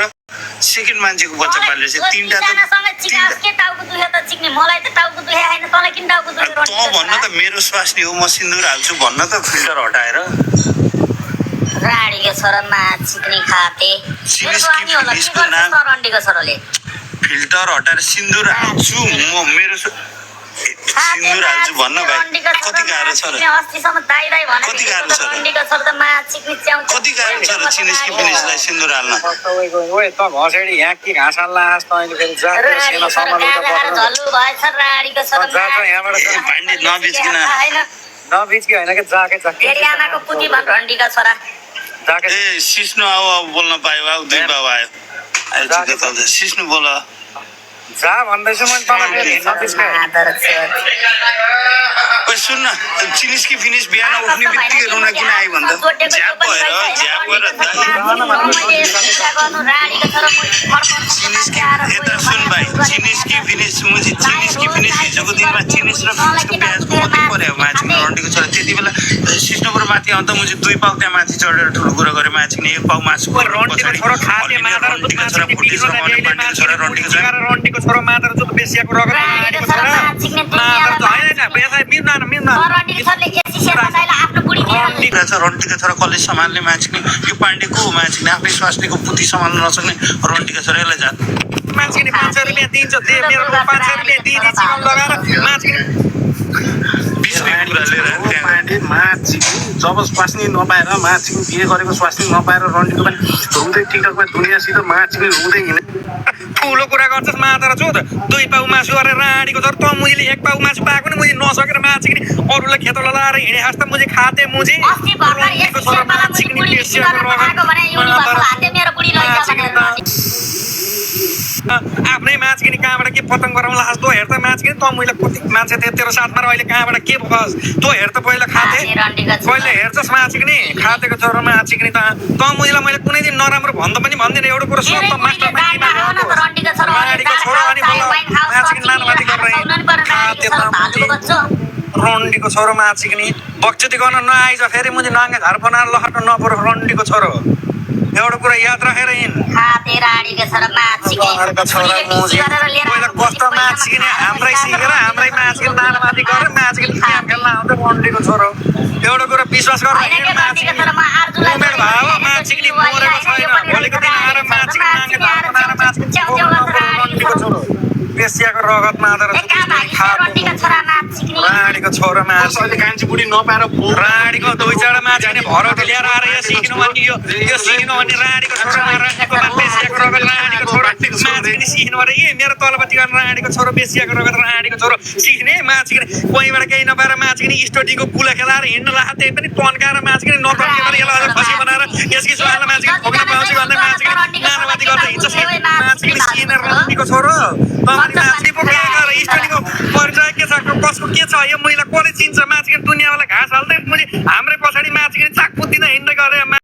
र सेकेन्ड मान्छेको बच्चा पालेर चाहिँ तीनटा त तँ भन्न त मेरो स्वास्नी हो म सिन्दुर हाल्छु भन्न त फिल्टर हटाएर राडीको छोरामा चिक्नी खाते फिल्टर हटाएर सिन्दुर हाल्छु म मेरो सिन्दुर हाल्छु भन्न भाइ कति गाह्रो छ र कति गाह्रो छ र कति गाह्रो छ र चिनिस कि फिनिसलाई सिन्दुर हाल्न त घसेडी यहाँ के घाँस हाल्ला तैँले फेरि सेना भान्डी नबिचकिन नबिचकी होइन कि जाकै ए सिस्नु आऊ बोल्न पायो आऊ दुई बाबु आयो सिस्नु बोल जा भन्दैछु मैले तँलाई सुन्न चिनिस कि फिनिस बिहान उठ्ने बित्तिकै रुन किन आयो भन्दा झ्याप भएर यता सुन भाइ चिनिस कि फिनिस हिजोको दिनमा चिनिस र फिनिसको प्याज कति पर्यो माथि रन्डीको छोरा त्यति बेला सिस्नुपुर माथि आउँदा मैले 2 पाउ त्यहाँ माथि चढेर ठुलो कुरा गरेँ माथि 1 पाउ मासु रन्डीको छोरा फुटिस रन्डीको छोरो मात्र जो बेसियाको रगत रन्टीका छोरा कसले सम्हाल्ने मान्छे यो पाण्डे को हो मान्छे आफै स्वास्नीको पुती सम्हाल्न नसक्ने रन्टीका छोरा यसलाई जात मान्छे 500 रुपियाँ दिन्छ मेरो 500 रुपियाँ दिने चिकन लगाएर मान्छे जब स्वास्नी नपाएर माछी बिहे गरेको स्वास्नी नपाएर रन्डीको पनि रुँदै टिकटकमा दुनियाँसित माछी रुँदै हिँड्ने ठुलो कुरा गर्छस् मात्र छु त 2 पाउ मासु गरेर राडीको तर त मुझे 1 पाउ मासु पाएको नि मुझे नसकेर माछी अरूलाई खेतौला लाएर हिँडे हाँस्दा मुझे खाते मुझे आफ्नै माछिनी कहाँबाट के पतङ गराउँला तँ हेर त माछिनी त मैले कति मान्छे थिए तेरो साथमा अहिले कहाँबाट के बस तँ हेर त पहिला खाते पहिले हेर्छस् माछिनी खातेको छोरो माछिनी त मुझेलाई मैले कुनै दिन नराम्रो भन्दा पनि भन्दिनँ एउटा कुरो सोच त मास्टर रन्डीको छोरो माछिनी बक्चुती गर्न नआइज फेरि मुझे नाङ्गे घर बनाएर लहट्न नपरो रन्डीको छोरो एउटा कुरा याद राखेर हिँड कस्तो माछिने हाम्रै सिकेर हाम्रै माछिने नानामाथि गरेर माछिने गेम खेल्न आउँछ रन्डीको छोरो एउटा कुरा विश्वास गरेर उमेर भाव माछिने मरेको छैन भोलिको दिन आएर माछिने नाङ्गे घर बनाएर माछिने रन्डीको छोरो बेसियाको रगत मादेर राडीको छोरो माछ अहिले कान्छी बुढी नपाएर राडीको 2-4 माछिने भरौटी ल्याएर आएर यो सिक्नु भने यो सिक्नु भने राडीको छोरो बेसियाको रगत राडीको छोरो माछिने सिक्नु भने ए मेरो तलपट्टि गर्न राडीको छोरो बेसियाको रगत राडीको छोरो सिक्ने माछिने कोहीबाट केही नपाएर माछिने स्टोडीको कुला खेलाएर हिँड्न लाग्छ त्यही पनि तन्काएर माछिने नतन्केर यसलाई खसी बनाएर यसकी सुहाल्न माछिने ठोक्न पाउँछ भन्दै माछिने नानामाथि गर्दै हिँड्छ माछिने सिक्ने रन्डीको छोरो माछिने पो के गरेर स्टोडीको परिचय के छ कसको के छ यो महिला कसले चिन्छ माछिने दुनियाँवाला घाँस हाल्दै मैले हाम्रै पछाडि माछिने चाक पुत्दिन हिँड्दै गरे